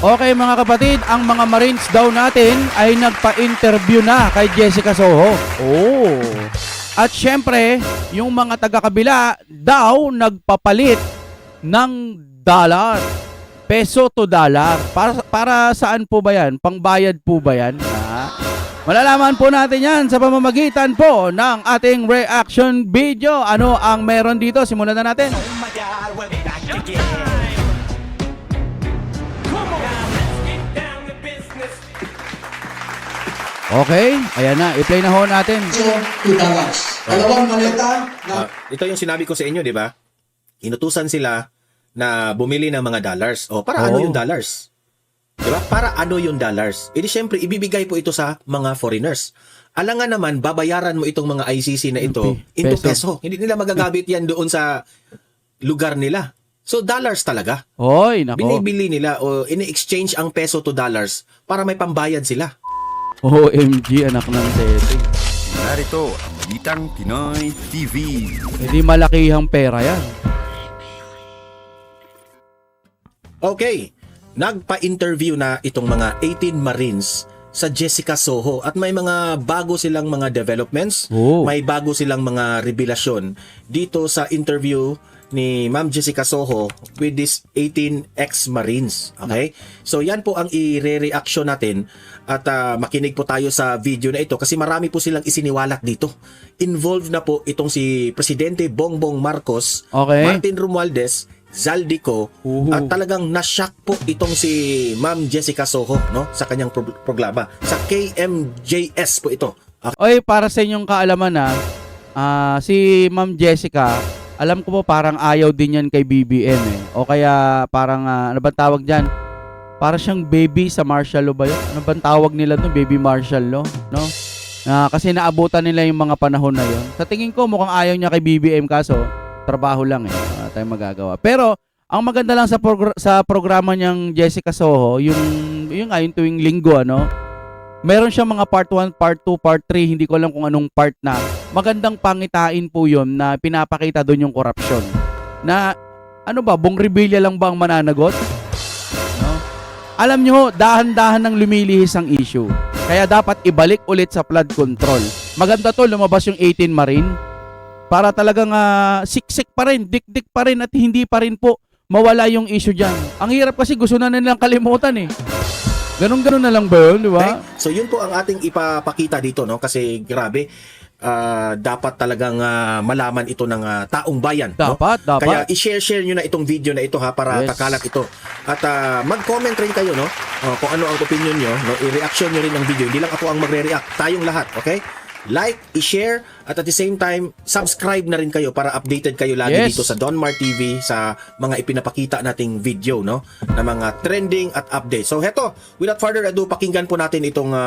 Okay mga kapatid, ang mga Marines daw natin ay nagpa-interview na kay Jessica Soho. Oh. At syempre, yung mga taga-kabila daw nagpapalit ng dollar. Peso to dollar. Para saan po ba yan? Pangbayad po ba yan? Malalaman po natin yan sa pamamagitan po ng ating reaction video. Ano ang meron dito? Simulan na natin. Oh my God, we're back again. Come on, let's get down to business. Okay, ayan na. I-play na ho natin. $2. Dalawang maleta na Ito yung sinabi ko sa inyo, di ba? Inutusan sila na bumili ng mga dollars. O, para ano Oo. yung dollars? Di ba? Para ano yung dollars? E di syempre, ibibigay po ito sa mga foreigners. Alangan naman, babayaran mo itong mga ICC na ito into peso. Hindi nila magagamit yan doon sa lugar nila. So, dollars talaga. Hoy, nako. Binibili nila o ini-exchange ang peso to dollars para may pambayad sila. OMG, anak ng tete. Narito ang Balitang Pinoy TV. Hindi malakihang pera yan. Okay, nagpa-interview na itong mga 18 Marines sa Jessica Soho at may mga bago silang mga developments, may bago silang mga revelasyon dito sa interview ni Ma'am Jessica Soho with these 18 ex-Marines. Okay? So yan po ang i-reaction natin at makinig po tayo sa video na ito kasi marami po silang isiniwalat dito. Involved na po itong si Presidente Bongbong Marcos, Okay. Martin Romualdez, Zaldico, at talagang na-shock po itong si Ma'am Jessica Soho, no, sa kanyang programa. Sa KMJS po ito. Oy, para sa inyong kaalaman si Ma'am Jessica, alam ko po parang ayaw din yan kay BBM eh. O kaya parang, ano ba tawag dyan? Para siyang baby sa martial law ba yun? Ano ba tawag nila no? Baby martial law, no? Kasi naabutan nila yung mga panahon na yun. Sa tingin ko mukhang ayaw niya kay BBM kaso trabaho lang eh. Wala tayong magagawa. Pero ang maganda lang sa programa niyang Jessica Soho, yung tuwing linggo ano, meron siyang mga part 1, part 2, part 3, hindi ko alam kung anong part na. Magandang pangitain po 'yon na pinapakita doon yung corruption. Na ano ba, buong rebellion lang ba ang mananagot? No? Alam niyo, dahan-dahan nang lumilihis ang issue. Kaya dapat ibalik ulit sa flood control. Maganda to lumabas yung 18 Marine para talagang siksik pa rin, dik-dik pa rin at hindi pa rin po mawala yung issue dyan. Ang hirap kasi gusto na nilang kalimutan eh. Ganun-ganun na lang ba yun, di ba? Okay? So yun po ang ating ipapakita dito, no? Kasi grabe, dapat talagang malaman ito ng taong bayan. Dapat, no? dapat. Kaya i-share nyo na itong video na ito ha, para kakalat ito. At mag-comment rin kayo, no? Kung ano ang opinion nyo, no? I-reaction nyo rin ng video. Hindi lang ako ang magre-react, tayong lahat, okay? Like, i-share, at the same time, subscribe na rin kayo para updated kayo lagi dito sa Donmar TV sa mga ipinapakita nating video, no? Na mga trending at update. So heto, without further ado, pakinggan po natin itong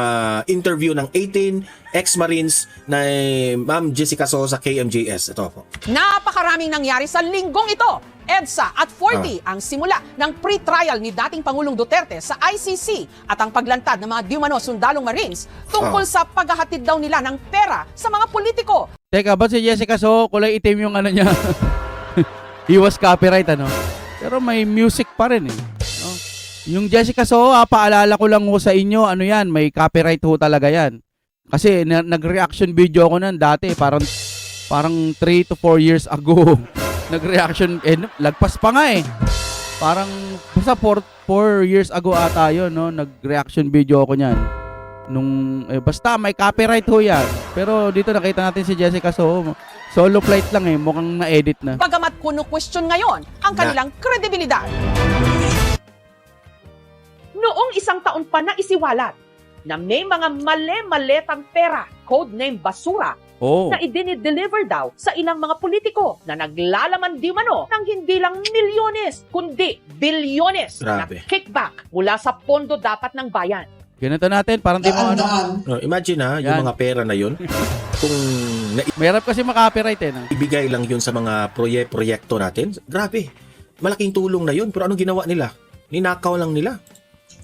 interview ng 18 ex-Marines na Ma'am Jessica Soho sa KMJS. Ito po. Napakaraming nangyari sa linggong ito. EDSA at 40 ang simula ng pre-trial ni dating Pangulong Duterte sa ICC at ang paglantad ng mga diumano sundalong Marines tungkol sa paghahatid daw nila ng pera sa mga politiko. Teka, ba't si Jessica Soho kulay itim yung ano niya? He was copyright ano? Pero may music pa rin eh. No? Yung Jessica Soho, paalala ko lang ho sa inyo, ano yan, may copyright ho talaga yan. Kasi nag-reaction video ako nan dati, parang 3 to 4 years ago. Nag-reaction, lagpas pa nga eh. Parang, basta 4 years ago ata yun, no? Nag-reaction video ako niyan. Basta may copyright ho yan. Pero dito nakita natin si Jessica Soho. Solo flight lang eh, mukhang na-edit na. Bagamat kuno-question ngayon ang kanilang kredibilidad. Noong isang taon pa na isiwalat na may mga mali-maletang pera, codename basura, na idinideliver daw sa ilang mga politiko na naglalaman di mano ng hindi lang milyones, kundi bilyones na kickback mula sa pondo dapat ng bayan. Ganito natin, parang di mo ano. Imagine yung mga pera na yun, kung Mayroon kasi makapiright eh. No? ibigay lang yun sa mga proyekto natin, grabe, malaking tulong na yun. Pero anong ginawa nila? Ninakaw lang nila.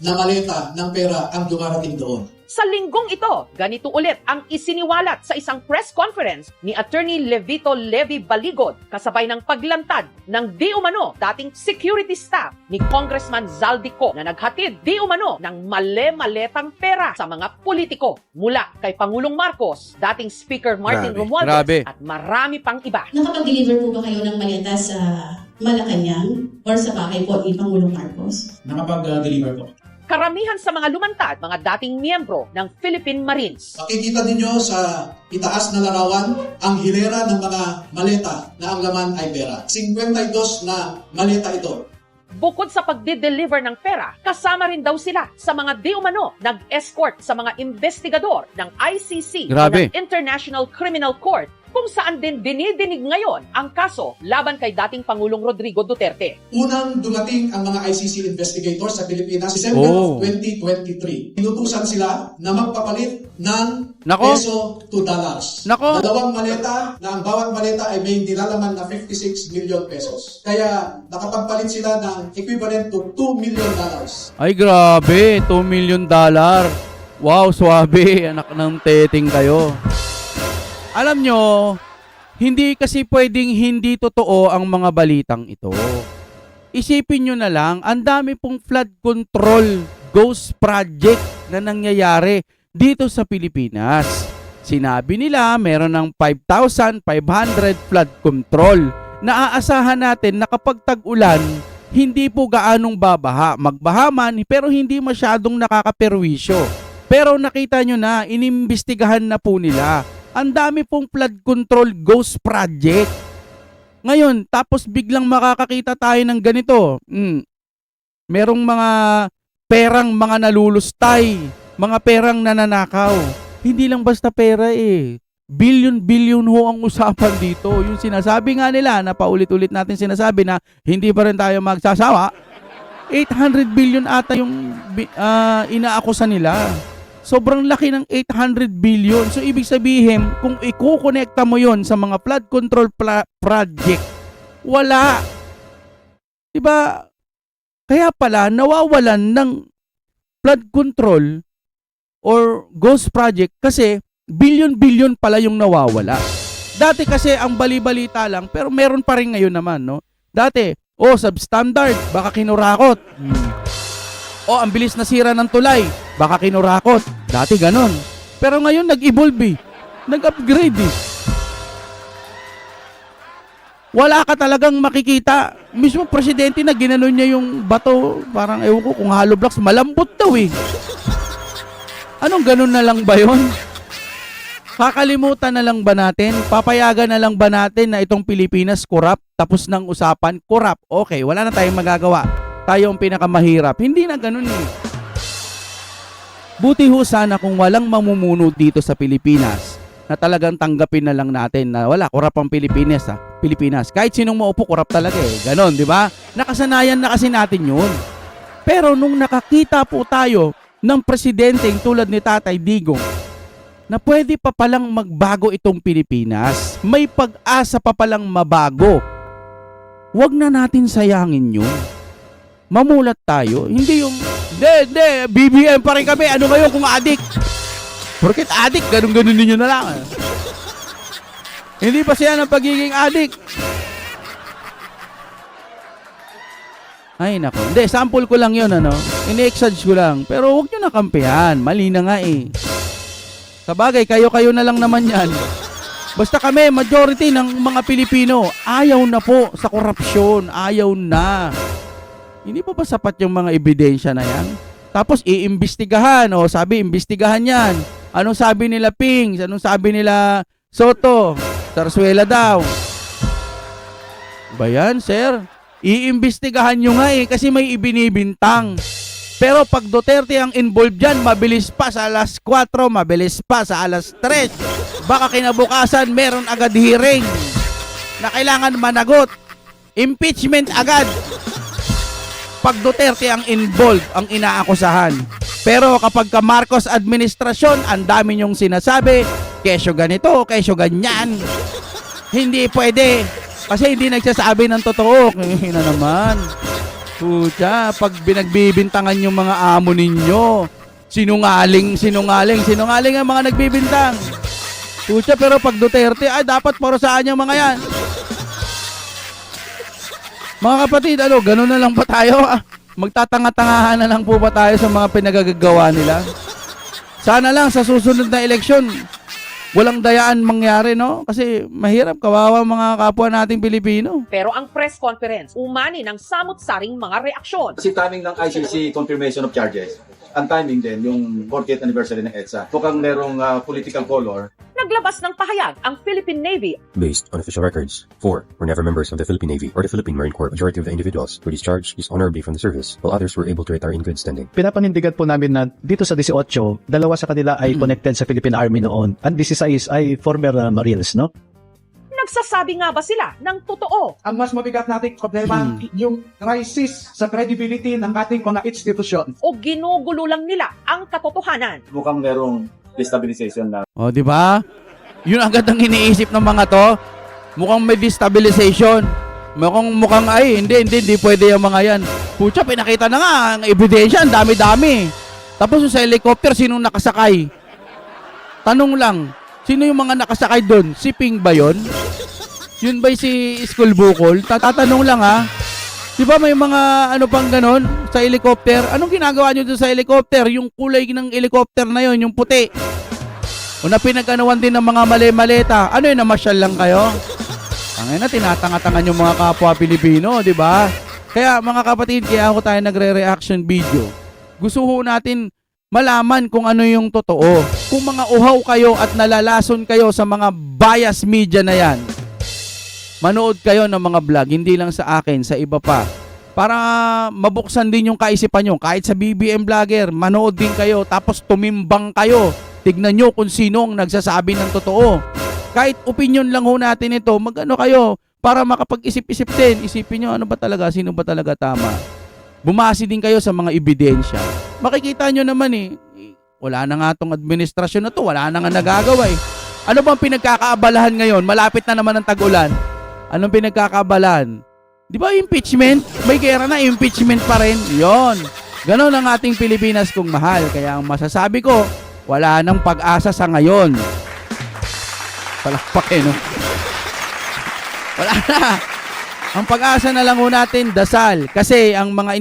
na maleta ng pera ang dumarating doon. Sa linggong ito, ganito ulit ang isiniwalat sa isang press conference ni Attorney Levito Levi Baligod kasabay ng paglantad ng di umano dating security staff ni Congressman Zaldico na naghatid di umano ng male-maletang pera sa mga politiko mula kay Pangulong Marcos, dating Speaker Martin Grabe. Romualdez Grabe. at marami pang iba. Nakapag-deliver po ba kayo ng maleta sa Malacanang or sa bahay po ni Pangulong Marcos? Nakapag-deliver po. Karamihan sa mga lumantad, mga dating miyembro ng Philippine Marines. Makikita ninyo sa itaas na larawan ang hilera ng mga maleta na ang laman ay pera. 52 na maleta ito. Bukod sa pagde-deliver ng pera, kasama rin daw sila sa mga di umano nag-escort sa mga investigador ng ICC o Grabe. ng International Criminal Court kung saan din dinidinig ngayon ang kaso laban kay dating Pangulong Rodrigo Duterte. Unang dumating ang mga ICC investigators sa Pilipinas December Oh. of 2023. Inutusan sila na magpapalit ng Nako. peso to dollars. Nako. Dalawang maleta na ang bawat maleta ay may nilalaman na 56 million pesos. Kaya nakapagpalit sila ng equivalent to $2 million. Ay, grabe. $2 million. Wow, swabe. Anak ng teting kayo. Alam nyo, hindi kasi pwedeng hindi totoo ang mga balitang ito. Isipin nyo na lang, ang dami pong flood control ghost project na nangyayari dito sa Pilipinas. Sinabi nila meron ng 5,500 flood control. Naaasahan natin na kapag tag-ulan, hindi po gaanong babaha. Magbaha man, pero hindi masyadong nakakaperwisyo. Pero nakita nyo na, inimbestigahan na po nila. Ang dami pong flood control ghost project. Ngayon, tapos biglang makakakita tayo ng ganito. Merong mga perang mga nalulustay, mga perang nananakaw. Hindi lang basta pera eh. Billion ho ang usapan dito. Yung sinasabi nga nila na paulit-ulit natin sinasabi na hindi pa rin tayo magsasawa. 800 billion ata yung inaakusa nila. Sobrang laki ng 800 billion. So, ibig sabihin, kung ikukonekta mo yon sa mga flood control project, wala. Diba? Kaya pala, nawawalan ng flood control or ghost project kasi billion pala yung nawawala. Dati kasi ang bali-balita lang, pero meron pa rin ngayon naman, no? Dati, substandard, baka kinurakot. Ang bilis nasira ng tulay, baka kinurakot. Dati ganon. Pero ngayon nag-evolve eh. Nag-upgrade eh. Wala ka talagang makikita. Mismo presidente na ginanon niya yung bato, parang ewan ko kung hollow blocks, malambot daw eh. Anong ganon na lang ba yun? Kakalimutan na lang ba natin? Papayagan na lang ba natin na itong Pilipinas corrupt? Tapos ng usapan, corrupt. Okay, wala na tayong magagawa. Tayo ang pinakamahirap. Hindi na ganun eh. Buti ho sana kung walang mamumuno dito sa Pilipinas na talagang tanggapin na lang natin na wala, korap ang Pilipinas ha. Pilipinas. Kahit sinong maupo, korap talaga eh. Ganon, di ba? Nakasanayan na kasi natin yun. Pero nung nakakita po tayo ng presidenteng tulad ni Tatay Digong na pwede pa palang magbago itong Pilipinas, may pag-asa pa palang mabago, wag na natin sayangin yun. Mamulat tayo. Hindi yung, hindi, BBM pa rin kami. Ano kayo kung adik? Porket adik, ganun-ganun ninyo na lang. Hindi pa siya ng pagiging adik. Ay, nako. Hindi, sample ko lang yun, ano. Ini-exage ko lang. Pero huwag nyo nakampihan. Mali na nga eh. Sa bagay, kayo-kayo na lang naman yan. Basta kami, majority ng mga Pilipino, ayaw na po sa korupsyon. Ayaw na. Hindi pa ba sapat yung mga ebidensya na yan? Tapos iimbestigahan. O sabi, imbestigahan yan. Anong sabi nila Pings? Anong sabi nila Soto? Sarsuela daw. Ba yan, sir? Iimbestigahan nyo nga eh kasi may ibinibintang. Pero pag Duterte ang involved dyan, mabilis pa sa alas 4, mabilis pa sa alas 3. Baka kinabukasan meron agad hearing na kailangan managot. Impeachment agad. Pag Duterte ang involved, ang inaakusahan. Pero kapag ka Marcos administrasyon, ang dami nyong sinasabi, kesyo ganito, kesyo ganyan. Hindi pwede. Kasi hindi nagsasabi ng totoo. Kaya na naman. Pucha, pag binagbibintangan yung mga amo ninyo, Sinungaling ang mga nagbibintang. Pucha, pero pag Duterte, ay dapat parusahan yung mga yan. Mga kapatid, ganun na lang ba tayo? Magtatanga-tangahan na lang po ba tayo sa mga pinagagagawa nila? Sana lang sa susunod na eleksyon, walang dayaan mangyari, no? Kasi mahirap, kawawa mga kapwa nating Pilipino. Pero ang press conference, umani ng samut-saring mga reaksyon. Kasi timing ng ICC confirmation of charges, ang timing din, yung 40th anniversary ng EDSA. Mukhang merong political color. Naglabas ng pahayag ang Philippine Navy. Based on official records, 4 were never members of the Philippine Navy or the Philippine Marine Corps. Majority of the individuals were discharged dishonorably from the service, while others were able to retire in good standing. Pinapanindigan po namin na dito sa 18, dalawa sa kanila ay connected sa Philippine Army noon. And 16 ay former Marines, no? Nagsasabi nga ba sila ng totoo? Ang mas mabigat nating problema, yung crisis sa credibility ng ating mga institusyon. O ginugulo lang nila ang katotohanan? Mukhang merong destabilization na. O, di ba? Yun agad ang iniisip ng mga to. Mukhang may destabilization. Mukhang hindi pwede yung mga yan. Pucha, pinakita na nga ang ebidensya, ang dami-dami. Tapos yung sa helicopter, sinong nakasakay? Tanong lang, sino yung mga nakasakay doon? Si Ping ba yun? Yun ba si School Bukol? Tatanong lang ha. Di ba may mga pang ganon sa helicopter? Anong ginagawa nyo doon sa helicopter? Yung kulay ng helicopter na yon, yung puti. O na pinag-anuan din ng mga mali-maleta. Ano yun, namasyal lang kayo? Ang ina, tinatanga-tangan yung mga kapwa Pilipino, di ba? Kaya mga kapatid, kaya ako tayo nagre-reaction video. Gusto ho natin malaman kung ano yung totoo. Kung mga uhaw kayo at nalalason kayo sa mga bias media na yan, manood kayo ng mga vlog, hindi lang sa akin, sa iba pa. Para mabuksan din yung kaisipan nyo. Kahit sa BBM Vlogger, manood din kayo. Tapos tumimbang kayo. Tignan nyo kung sino ang nagsasabi ng totoo. Kahit opinion lang ho natin ito, mag-ano kayo para makapag-isip-isip din. Isipin nyo, ano ba talaga, sino ba talaga tama. Bumasi din kayo sa mga ebidensya. Makikita nyo naman wala na nga tong administrasyon na to, wala na nga nagagawa Ano bang pinagkakaabalahan ngayon? Malapit na naman ang tag-ulan. Anong pinagkakaabalahan? Di ba impeachment? May gera na, impeachment pa rin. Yon. Ganon ang ating Pilipinas kung mahal. Kaya ang masasabi ko, wala nang pag-asa sa ngayon. Palakpak no? Wala na. Ang pag-asa na lang ho natin, dasal. Kasi ang mga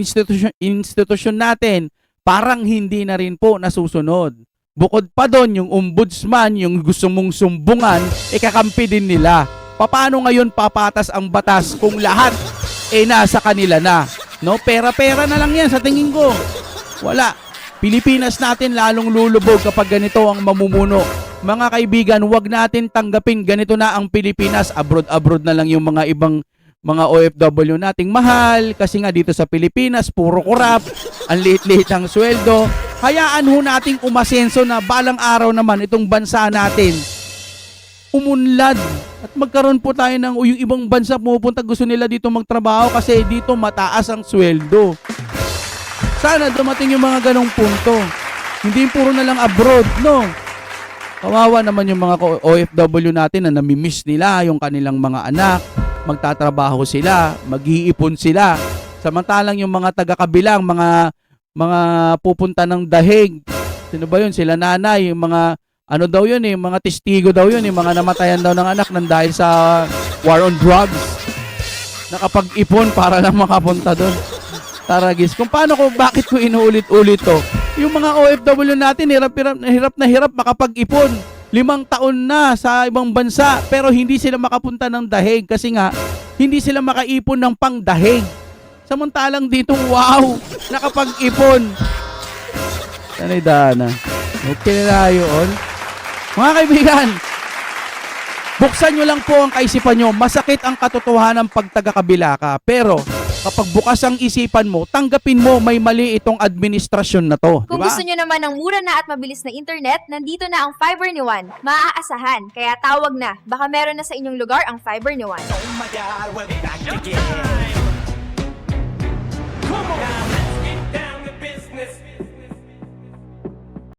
institusyon natin, parang hindi na rin po nasusunod. Bukod pa doon, yung ombudsman, yung gusto mong sumbungan, kakampi din nila. Paano ngayon papatas ang batas kung lahat nasa kanila na? No? Pera-pera na lang yan sa tingin ko. Wala. Pilipinas natin lalong lulubog kapag ganito ang mamumuno. Mga kaibigan, huwag natin tanggapin ganito na ang Pilipinas. Abroad na lang yung mga ibang mga OFW nating mahal. Kasi nga dito sa Pilipinas, puro korap. Ang liit-liit ang sweldo. Hayaan ho nating umasenso na balang araw naman itong bansa natin umunlad. At magkaroon po tayo ng yung ibang bansa pumupunta, gusto nila dito magtrabaho kasi dito mataas ang sweldo. Sana dumating yung mga ganong punto. Hindi puro na lang abroad, no? Kawawa naman yung mga OFW natin na namimiss nila yung kanilang mga anak. Magtatrabaho sila, mag-iipon sila. Samantalang yung mga taga-kabilang, mga pupunta ng dahig. Sino ba yun? Sila nanay, yung mga daw yun mga testigo daw yun mga namatayan daw ng anak nang dahil sa war on drugs. Nakapag-ipon para lang makapunta doon. Taragis. Bakit ko inuulit-ulit to? Yung mga OFW natin, hirap na hirap makapag-ipon. 5 taon na sa ibang bansa, pero hindi sila makapunta ng dahig kasi nga, hindi sila makaipon ng pang-dahig. Samantalang dito, wow, nakapag-ipon. Sanay dana. Okay na yun. Mga kaibigan, buksan nyo lang po ang kaisipan nyo. Masakit ang katotohanan pag taga-kabila ka. Pero kapag bukas ang isipan mo, tanggapin mo may mali itong administrasyon na to. Kung gusto nyo naman ng mura na at mabilis na internet, nandito na ang Fiber ni Juan. Maaasahan, kaya tawag na. Baka meron na sa inyong lugar ang Fiber ni Juan. Oh my God, we're back again. Come on.